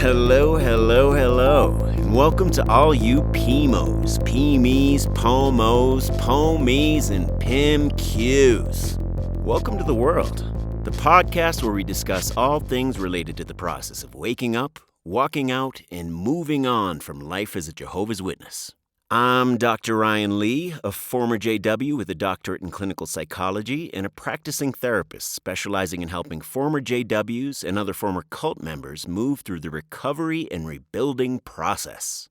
Hello, hello, hello, and welcome to all you PMOs, PMEs, POMOs, POMEs, and PIMQs. Welcome to the world, the podcast where we discuss all things related to the process of waking up, walking out, and moving on from life as a Jehovah's Witness. I'm Dr. Ryan Lee, a former JW with a doctorate in clinical psychology and a practicing therapist specializing in helping former JWs and other former cult members move through the recovery and rebuilding process.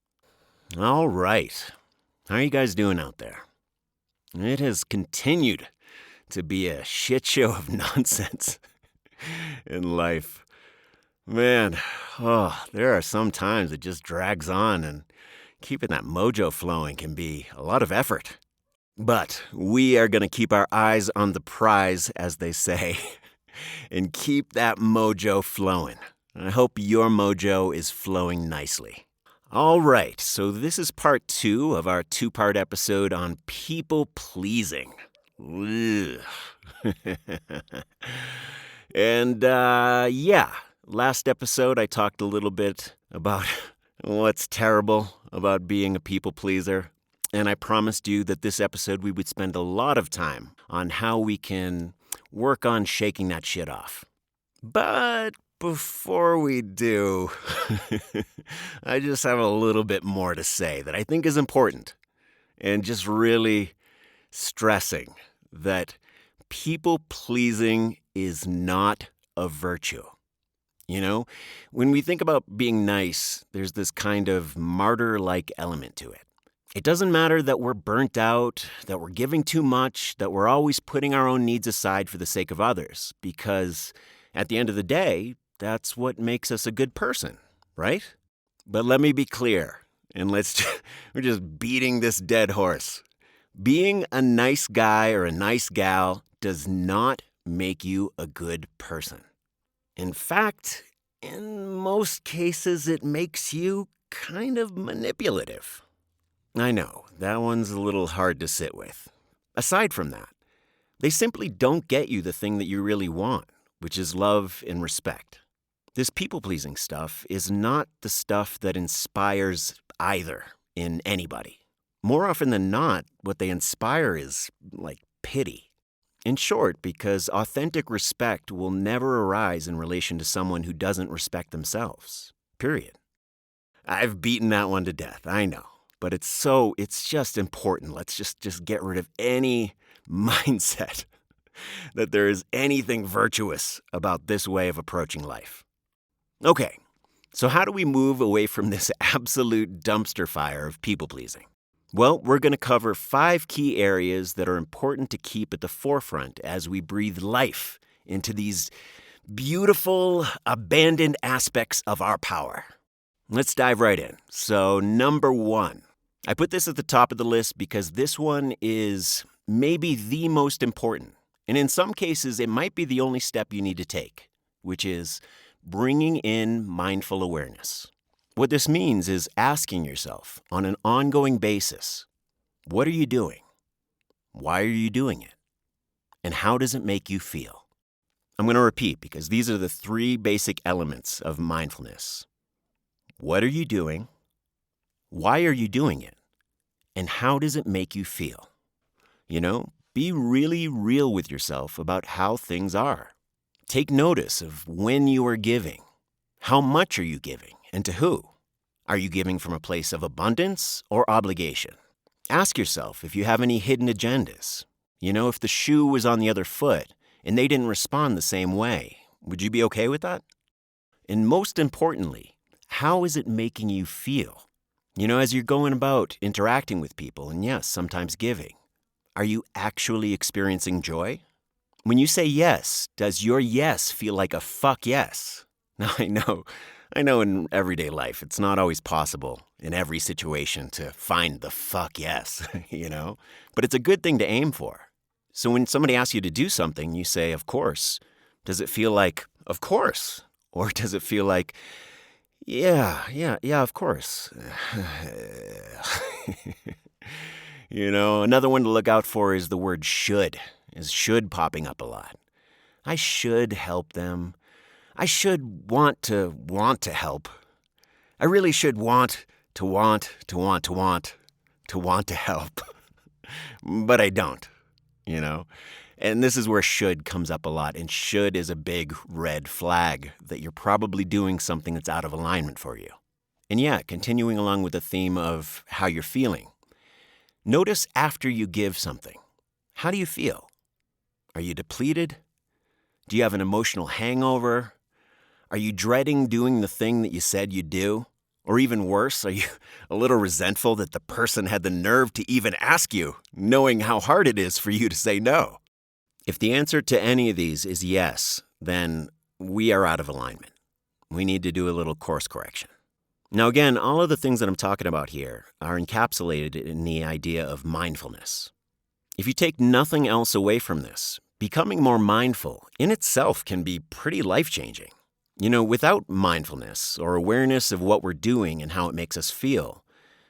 All right. How are you guys doing out there? It has continued to be a shit show of nonsense in life. Man, there are some times it just drags on, and keeping that mojo flowing can be a lot of effort. But we are going to keep our eyes on the prize, as they say, and keep that mojo flowing. I hope your mojo is flowing nicely. All right, so this is part 2 of our 2-part episode on people pleasing. And last episode I talked a little bit about what's terrible about being a people pleaser, and I promised you that this episode we would spend a lot of time on how we can work on shaking that shit off. But before we do, I just have a little bit more to say that I think is important, and just really stressing that people pleasing is not a virtue. You know, when we think about being nice, there's this kind of martyr-like element to it. It doesn't matter that we're burnt out, that we're giving too much, that we're always putting our own needs aside for the sake of others, because at the end of the day, that's what makes us a good person, right? But let me be clear, and we're just beating this dead horse. Being a nice guy or a nice gal does not make you a good person. In fact, in most cases, it makes you kind of manipulative. I know, that one's a little hard to sit with. Aside from that, they simply don't get you the thing that you really want, which is love and respect. This people-pleasing stuff is not the stuff that inspires either in anybody. More often than not, what they inspire is, pity. In short, because authentic respect will never arise in relation to someone who doesn't respect themselves. Period. I've beaten that one to death, I know. But it's just important. Let's just get rid of any mindset that there is anything virtuous about this way of approaching life. Okay, so how do we move away from this absolute dumpster fire of people-pleasing? Well, we're going to cover 5 key areas that are important to keep at the forefront as we breathe life into these beautiful, abandoned aspects of our power. Let's dive right in. So, number 1. I put this at the top of the list because this one is maybe the most important. And in some cases, it might be the only step you need to take, which is bringing in mindful awareness. What this means is asking yourself on an ongoing basis, what are you doing? Why are you doing it? And how does it make you feel? I'm going to repeat because these are the 3 basic elements of mindfulness. What are you doing? Why are you doing it? And how does it make you feel? Be really real with yourself about how things are. Take notice of when you are giving. How much are you giving? And to who? Are you giving from a place of abundance or obligation? Ask yourself if you have any hidden agendas. If the shoe was on the other foot and they didn't respond the same way, would you be okay with that? And most importantly, how is it making you feel? As you're going about interacting with people and yes, sometimes giving, are you actually experiencing joy? When you say yes, does your yes feel like a fuck yes? Now, I know in everyday life, it's not always possible in every situation to find the fuck yes, But it's a good thing to aim for. So when somebody asks you to do something, you say, of course. Does it feel like, of course? Or does it feel like, yeah, of course. Another one to look out for is the word should. Is should popping up a lot. I should help them. I should want to help. I really should want to help. But I don't, you know? And this is where should comes up a lot. And should is a big red flag that you're probably doing something that's out of alignment for you. And yeah, continuing along with the theme of how you're feeling. Notice after you give something. How do you feel? Are you depleted? Do you have an emotional hangover? Are you dreading doing the thing that you said you'd do? Or even worse, are you a little resentful that the person had the nerve to even ask you, knowing how hard it is for you to say no? If the answer to any of these is yes, then we are out of alignment. We need to do a little course correction. Now again, all of the things that I'm talking about here are encapsulated in the idea of mindfulness. If you take nothing else away from this, becoming more mindful in itself can be pretty life-changing. You know, without mindfulness or awareness of what we're doing and how it makes us feel,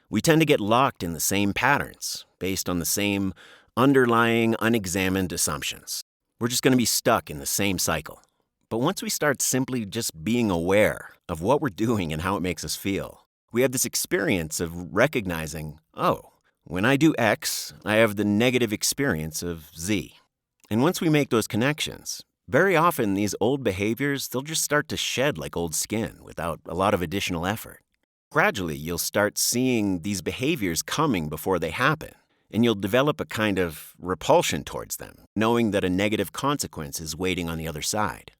we tend to get locked in the same patterns based on the same underlying unexamined assumptions. We're just going to be stuck in the same cycle. But once we start simply just being aware of what we're doing and how it makes us feel, we have this experience of recognizing, oh, when I do X, I have the negative experience of Z. And once we make those connections, very often these old behaviors, they'll just start to shed like old skin without a lot of additional effort. Gradually, you'll start seeing these behaviors coming before they happen, and you'll develop a kind of repulsion towards them, knowing that a negative consequence is waiting on the other side.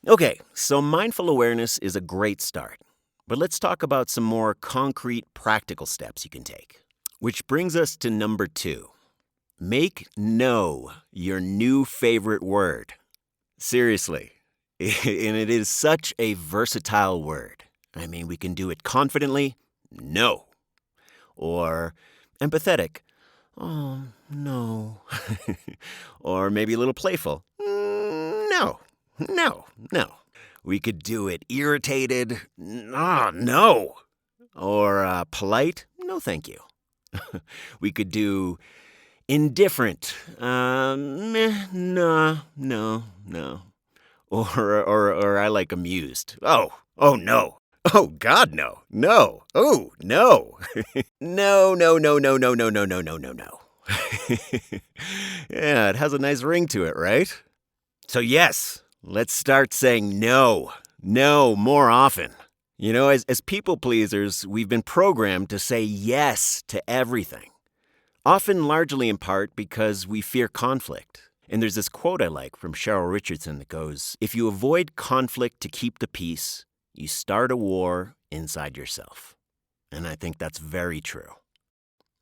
Okay, so mindful awareness is a great start, but let's talk about some more concrete, practical steps you can take. Which brings us to number 2. Make no your new favorite word. Seriously, and it is such a versatile word. I mean, we can do it confidently, no. Or empathetic, oh, no. Or maybe a little playful, no. We could do it irritated, no. Or polite, no thank you. We could do indifferent, no. Or I like amused. Oh, no. Oh, God, no. No. Oh, no. No. Yeah, it has a nice ring to it, right? So yes, let's start saying no more often. You know, as people pleasers, we've been programmed to say yes to everything. Often largely in part because we fear conflict. And there's this quote I like from Cheryl Richardson that goes, if you avoid conflict to keep the peace, you start a war inside yourself. And I think that's very true.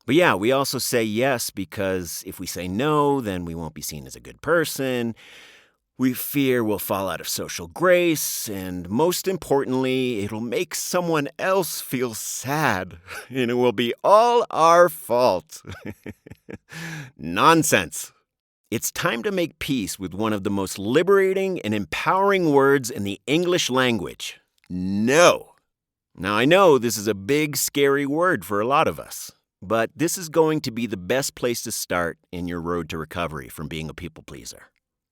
But yeah, we also say yes because if we say no, then we won't be seen as a good person. We fear we'll fall out of social grace, and most importantly, it'll make someone else feel sad, and it will be all our fault. Nonsense. It's time to make peace with one of the most liberating and empowering words in the English language, no. Now, I know this is a big, scary word for a lot of us, but this is going to be the best place to start in your road to recovery from being a people pleaser.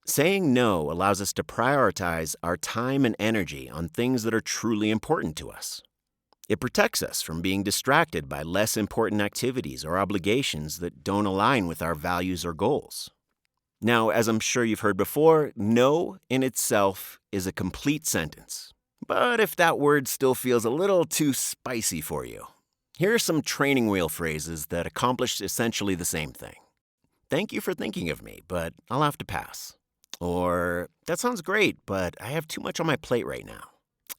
Saying no allows us to prioritize our time and energy on things that are truly important to us. It protects us from being distracted by less important activities or obligations that don't align with our values or goals. Now, as I'm sure you've heard before, no in itself is a complete sentence. But if that word still feels a little too spicy for you, here are some training wheel phrases that accomplish essentially the same thing. Thank you for thinking of me, but I'll have to pass. Or, that sounds great, but I have too much on my plate right now.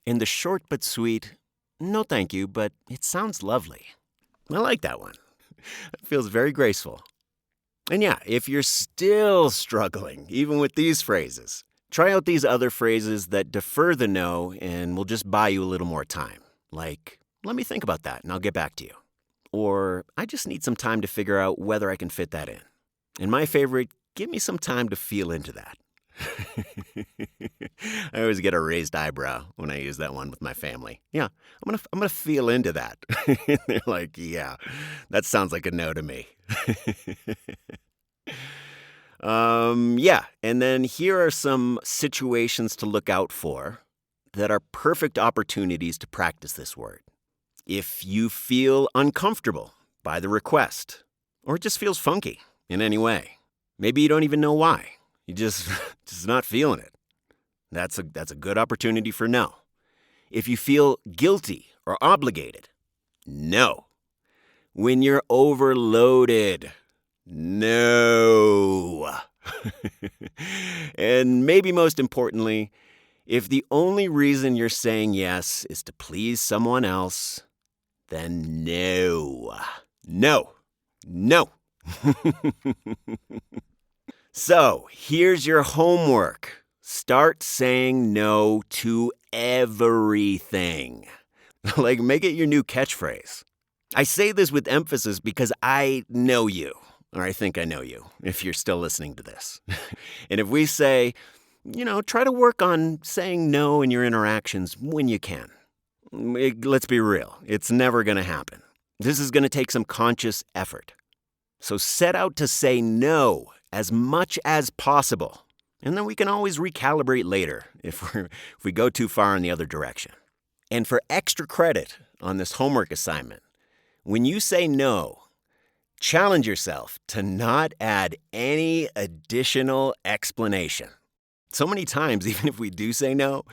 And the short but sweet, no thank you, but it sounds lovely. I like that one. It feels very graceful. And yeah, if you're still struggling, even with these phrases, try out these other phrases that defer the no and will just buy you a little more time. Like, let me think about that and I'll get back to you. Or, I just need some time to figure out whether I can fit that in. And my favorite, give me some time to feel into that. I always get a raised eyebrow when I use that one with my family. Yeah, I'm gonna feel into that. They're like, yeah, that sounds like a no to me. Yeah, and then here are some situations to look out for that are perfect opportunities to practice this word. If you feel uncomfortable by the request, or it just feels funky in any way. Maybe you don't even know why. You just not feeling it. That's a good opportunity for no. If you feel guilty or obligated, no. When you're overloaded, no. And maybe most importantly, if the only reason you're saying yes is to please someone else, then no. No. No. So, here's your homework. Start saying no to everything. Like, make it your new catchphrase. I say this with emphasis because I know you, or I think I know you, if you're still listening to this. And if we say, try to work on saying no in your interactions when you can. Let's be real, it's never going to happen. This is going to take some conscious effort. So set out to say no as much as possible. And then we can always recalibrate later if we go too far in the other direction. And for extra credit on this homework assignment, when you say no, challenge yourself to not add any additional explanation. So many times, even if we do say no,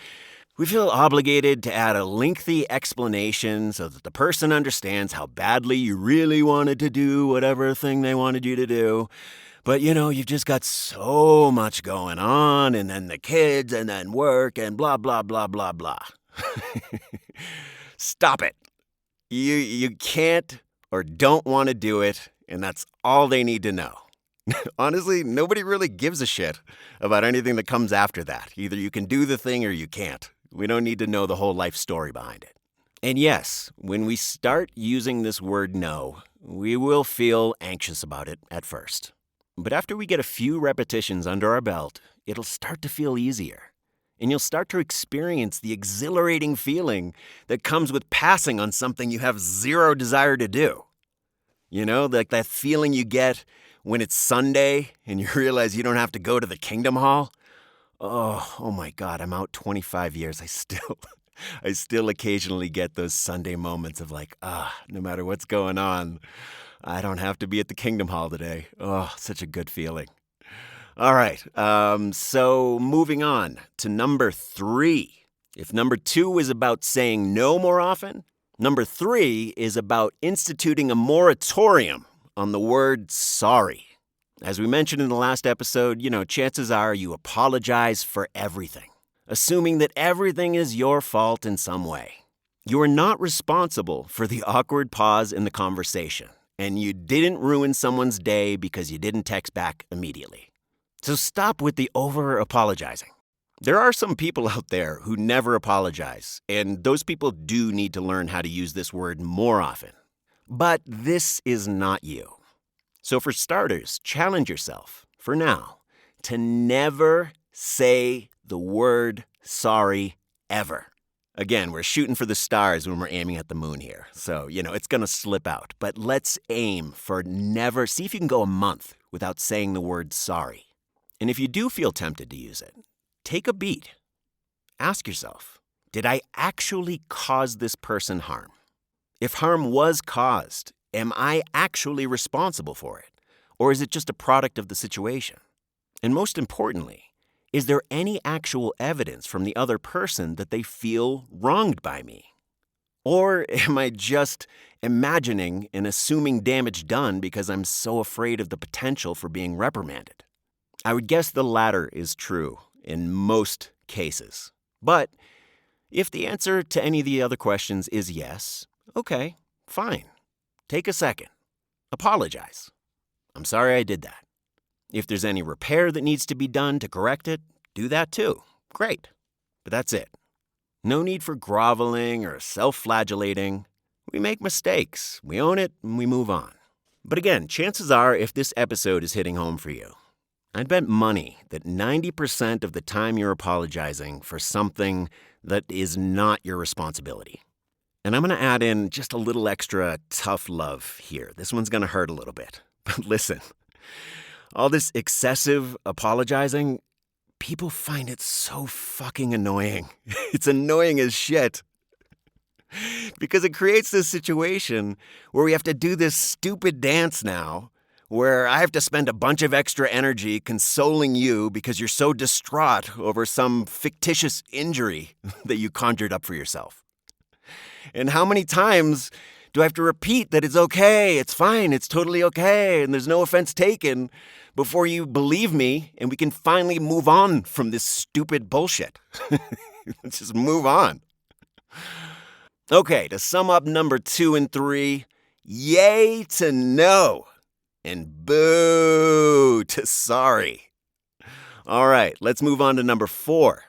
we feel obligated to add a lengthy explanation so that the person understands how badly you really wanted to do whatever thing they wanted you to do. But, you've just got so much going on, and then the kids, and then work, and blah, blah, blah, blah, blah. Stop it. You can't or don't want to do it, and that's all they need to know. Honestly, nobody really gives a shit about anything that comes after that. Either you can do the thing or you can't. We don't need to know the whole life story behind it. And yes, when we start using this word no, we will feel anxious about it at first. But after we get a few repetitions under our belt, it'll start to feel easier. And you'll start to experience the exhilarating feeling that comes with passing on something you have zero desire to do. Like that feeling you get when it's Sunday and you realize you don't have to go to the Kingdom Hall. Oh my God, I'm out 25 years. I still occasionally get those Sunday moments of like, no matter what's going on, I don't have to be at the Kingdom Hall today. Oh, such a good feeling. All right, so moving on to number 3. If number 2 is about saying no more often, number 3 is about instituting a moratorium on the word sorry. As we mentioned in the last episode, chances are you apologize for everything, assuming that everything is your fault in some way. You are not responsible for the awkward pause in the conversation, and you didn't ruin someone's day because you didn't text back immediately. So stop with the over-apologizing. There are some people out there who never apologize, and those people do need to learn how to use this word more often. But this is not you. So for starters, challenge yourself, for now, to never say the word sorry ever. Again, we're shooting for the stars when we're aiming at the moon here. So, it's going to slip out. But let's aim for never. See if you can go a month without saying the word sorry. And if you do feel tempted to use it, take a beat. Ask yourself, did I actually cause this person harm? If harm was caused, am I actually responsible for it? Or is it just a product of the situation? And most importantly, is there any actual evidence from the other person that they feel wronged by me? Or am I just imagining and assuming damage done because I'm so afraid of the potential for being reprimanded? I would guess the latter is true in most cases. But if the answer to any of the other questions is yes, okay, fine. Take a second. Apologize. I'm sorry I did that. If there's any repair that needs to be done to correct it, do that too. Great. But that's it. No need for groveling or self-flagellating. We make mistakes, we own it, and we move on. But again, chances are if this episode is hitting home for you, I'd bet money that 90% of the time you're apologizing for something that is not your responsibility. And I'm going to add in just a little extra tough love here. This one's going to hurt a little bit. But listen, all this excessive apologizing, people find it so fucking annoying. It's annoying as shit. Because it creates this situation where we have to do this stupid dance now, where I have to spend a bunch of extra energy consoling you because you're so distraught over some fictitious injury that you conjured up for yourself. And how many times do I have to repeat that it's okay, it's fine, it's totally okay, and there's no offense taken before you believe me and we can finally move on from this stupid bullshit? Let's just move on. Okay, to sum up number 2 and 3, yay to no, and boo to sorry. All right, let's move on to number 4.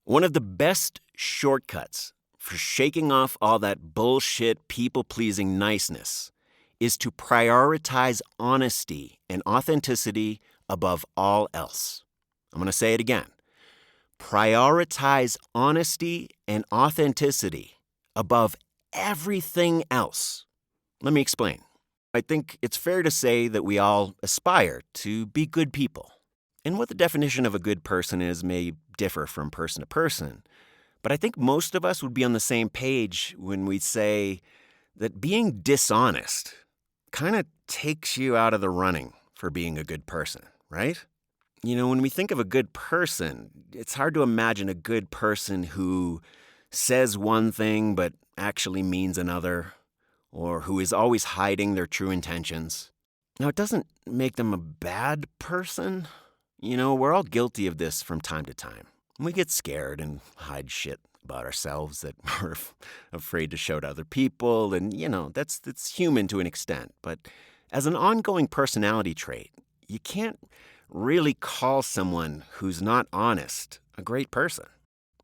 One of the best shortcuts for shaking off all that bullshit people-pleasing niceness is to prioritize honesty and authenticity above all else. I'm going to say it again. Prioritize honesty and authenticity above everything else. Let me explain. I think it's fair to say that we all aspire to be good people. And what the definition of a good person is may differ from person to person. But I think most of us would be on the same page when we say that being dishonest kind of takes you out of the running for being a good person, right? You know, when we think of a good person, it's hard to imagine a good person who says one thing but actually means another, or who is always hiding their true intentions. Now, it doesn't make them a bad person. You know, we're all guilty of this from time to time. We get scared and hide shit about ourselves that we're afraid to show to other people, and, you know, that's human to an extent. But as an ongoing personality trait, you can't really call someone who's not honest a great person.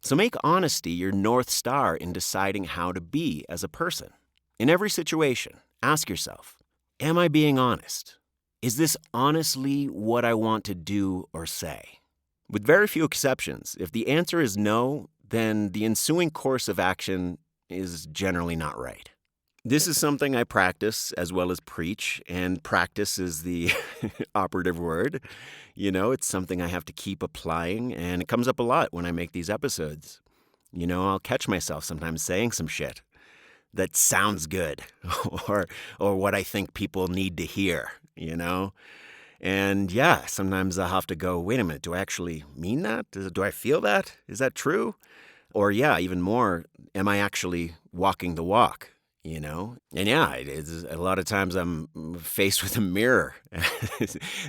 So make honesty your North Star in deciding how to be as a person. In every situation, ask yourself, am I being honest? Is this honestly what I want to do or say? With very few exceptions, if the answer is no, then the ensuing course of action is generally not right. This is something I practice as well as preach, and practice is the operative word. You know, it's something I have to keep applying, and it comes up a lot when I make these episodes. You know, I'll catch myself sometimes saying some shit that sounds good or what I think people need to hear, you know? And yeah, sometimes I'll have to go, wait a minute, do I actually mean that? Do I feel that? Is that true? Or yeah, even more, am I actually walking the walk? You know? And yeah, it's, a lot of times I'm faced with a mirror.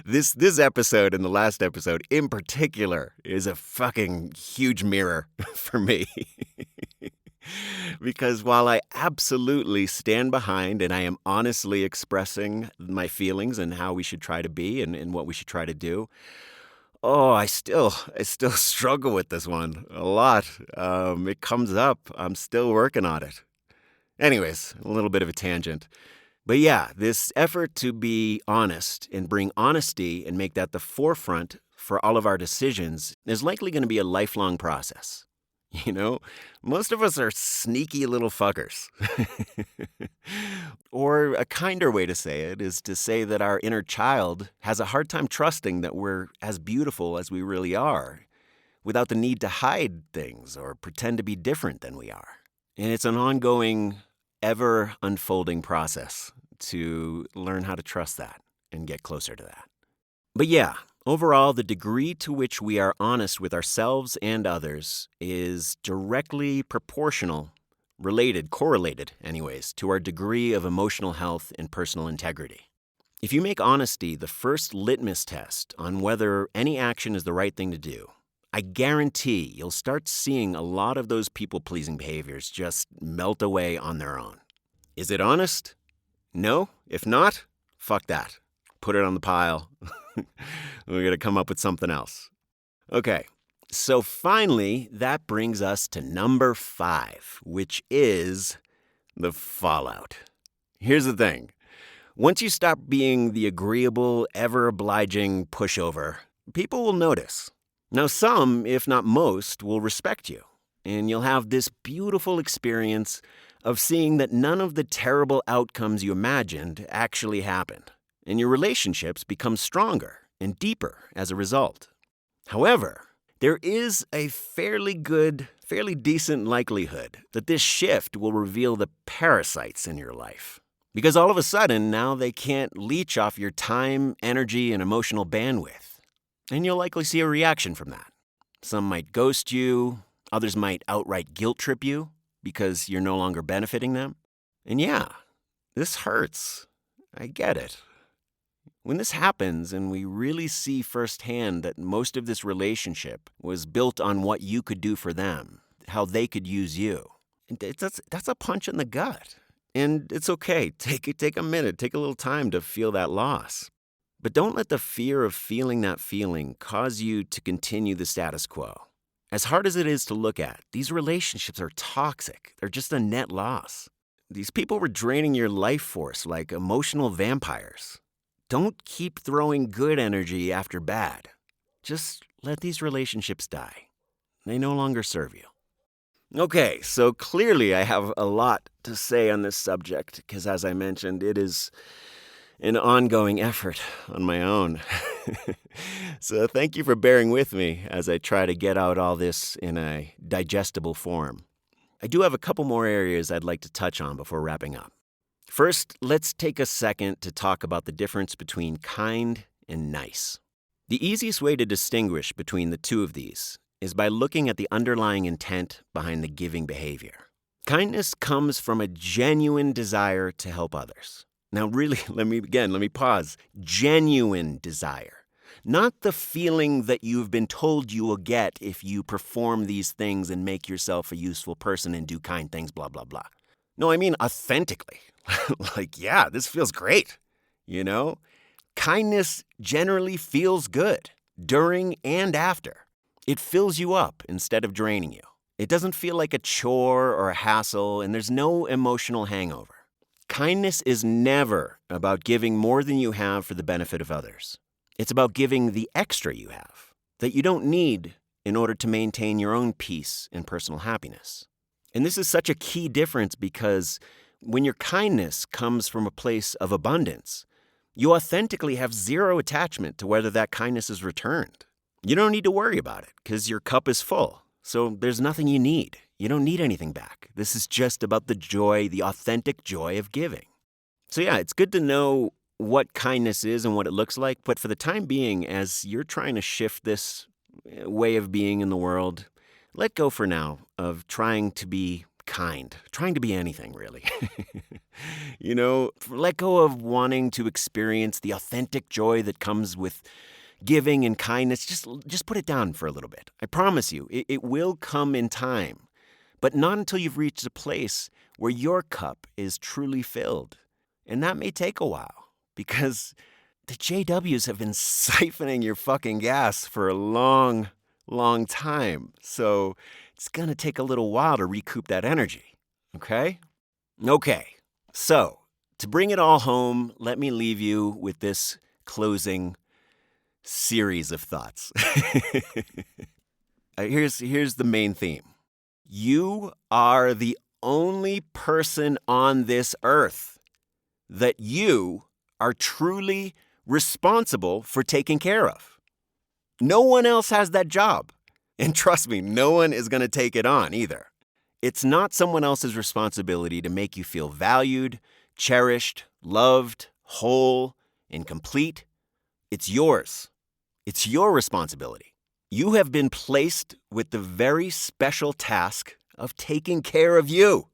This episode and the last episode in particular is a fucking huge mirror for me. Because while I absolutely stand behind and I am honestly expressing my feelings and how we should try to be and what we should try to do, I still struggle with this one a lot. It comes up. I'm still working on it. Anyways, a little bit of a tangent. But yeah, this effort to be honest and bring honesty and make that the forefront for all of our decisions is likely going to be a lifelong process. You know, most of us are sneaky little fuckers. Or a kinder way to say it is to say that our inner child has a hard time trusting that we're as beautiful as we really are, without the need to hide things or pretend to be different than we are. And it's an ongoing, ever-unfolding process to learn how to trust that and get closer to that. But yeah, overall, the degree to which we are honest with ourselves and others is directly proportional, correlated anyways, to our degree of emotional health and personal integrity. If you make honesty the first litmus test on whether any action is the right thing to do, I guarantee you'll start seeing a lot of those people-pleasing behaviors just melt away on their own. Is it honest? No? If not, fuck that. Put it on the pile. We're going to come up with something else. Okay, so finally, that brings us to number 5, which is the fallout. Here's the thing. Once you stop being the agreeable, ever-obliging pushover, people will notice. Now, some, if not most, will respect you, and you'll have this beautiful experience of seeing that none of the terrible outcomes you imagined actually happened, and your relationships become stronger and deeper as a result. However, there is a fairly decent likelihood that this shift will reveal the parasites in your life. Because all of a sudden, now they can't leech off your time, energy, and emotional bandwidth. And you'll likely see a reaction from that. Some might ghost you, others might outright guilt trip you because you're no longer benefiting them. And yeah, this hurts. I get it. When this happens and we really see firsthand that most of this relationship was built on what you could do for them, how they could use you, that's a punch in the gut. And it's okay. Take a minute, take a little time to feel that loss. But don't let the fear of feeling that feeling cause you to continue the status quo. As hard as it is to look at, these relationships are toxic. They're just a net loss. These people were draining your life force like emotional vampires. Don't keep throwing good energy after bad. Just let these relationships die. They no longer serve you. Okay, so clearly I have a lot to say on this subject because, as I mentioned, it is an ongoing effort on my own. So thank you for bearing with me as I try to get out all this in a digestible form. I do have a couple more areas I'd like to touch on before wrapping up. First, let's take a second to talk about the difference between kind and nice. The easiest way to distinguish between the two of these is by looking at the underlying intent behind the giving behavior. Kindness comes from a genuine desire to help others. Now, really, let me pause. Genuine desire. Not the feeling that you've been told you will get if you perform these things and make yourself a useful person and do kind things, blah, blah, blah. No, I mean authentically. Like, yeah, this feels great. You know? Kindness generally feels good during and after. It fills you up instead of draining you. It doesn't feel like a chore or a hassle, and there's no emotional hangover. Kindness is never about giving more than you have for the benefit of others. It's about giving the extra you have that you don't need in order to maintain your own peace and personal happiness. And this is such a key difference because when your kindness comes from a place of abundance, you authentically have zero attachment to whether that kindness is returned. You don't need to worry about it because your cup is full. So there's nothing you need. You don't need anything back. This is just about the joy, the authentic joy of giving. So yeah, it's good to know what kindness is and what it looks like. But for the time being, as you're trying to shift this way of being in the world, let go for now of trying to be kind, trying to be anything really. Let go of wanting to experience the authentic joy that comes with giving and kindness. Just put it down for a little bit. I promise you, it will come in time, but not until you've reached a place where your cup is truly filled. And that may take a while because the JWs have been siphoning your fucking gas for a long, long time. So it's going to take a little while to recoup that energy. Okay? Okay. So to bring it all home, let me leave you with this closing series of thoughts. Here's the main theme. You are the only person on this earth that you are truly responsible for taking care of. No one else has that job. And trust me, no one is going to take it on either. It's not someone else's responsibility to make you feel valued, cherished, loved, whole, and complete. It's yours. It's your responsibility. You have been placed with the very special task of taking care of you.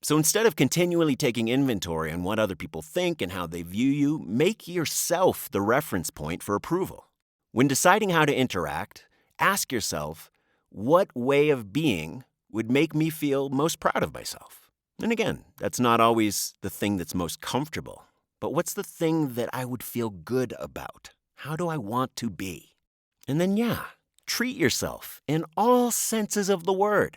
So instead of continually taking inventory on what other people think and how they view you, make yourself the reference point for approval. When deciding how to interact, ask yourself, what way of being would make me feel most proud of myself? And again, that's not always the thing that's most comfortable, but what's the thing that I would feel good about? How do I want to be? And then, treat yourself in all senses of the word.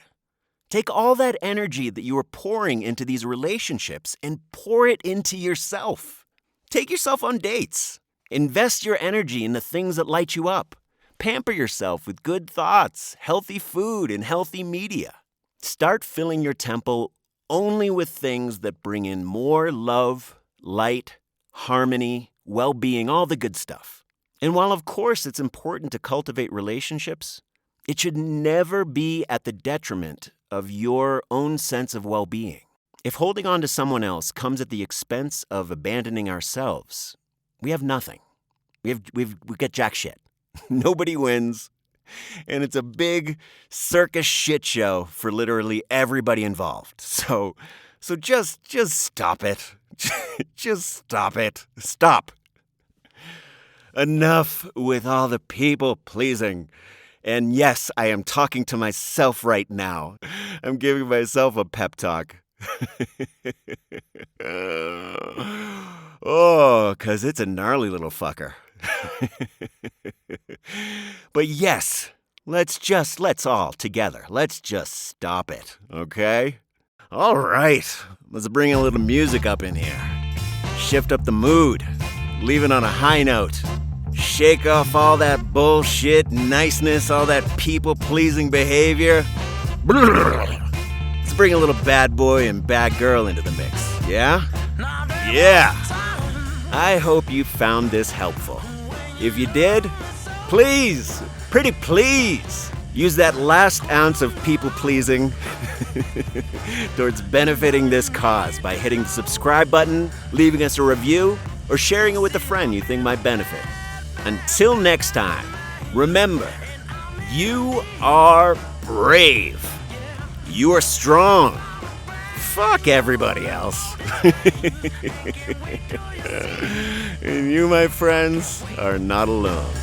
Take all that energy that you are pouring into these relationships and pour it into yourself. Take yourself on dates. Invest your energy in the things that light you up. Pamper yourself with good thoughts, healthy food, and healthy media. Start filling your temple only with things that bring in more love, light, harmony, well-being, all the good stuff. And while, of course, it's important to cultivate relationships, It should never be at the detriment of your own sense of well-being. If holding on to someone else comes at the expense of abandoning ourselves, we have nothing. We get jack shit. Nobody wins. And it's a big circus shit show for literally everybody involved. So just stop it. Just stop it. Stop. Enough with all the people pleasing. And yes, I am talking to myself right now. I'm giving myself a pep talk. Oh, 'cause it's a gnarly little fucker. But yes, let's all together. Let's just stop it, okay? All right, let's bring a little music up in here. Shift up the mood. Leave it on a high note. Shake off all that bullshit, niceness, all that people-pleasing behavior. Let's bring a little bad boy and bad girl into the mix, yeah? Yeah! I hope you found this helpful. If you did, please, pretty please, use that last ounce of people-pleasing towards benefiting this cause by hitting the subscribe button, leaving us a review, or sharing it with a friend you think might benefit. Until next time, remember, you are brave. You are strong. Fuck everybody else. And you, my friends, are not alone.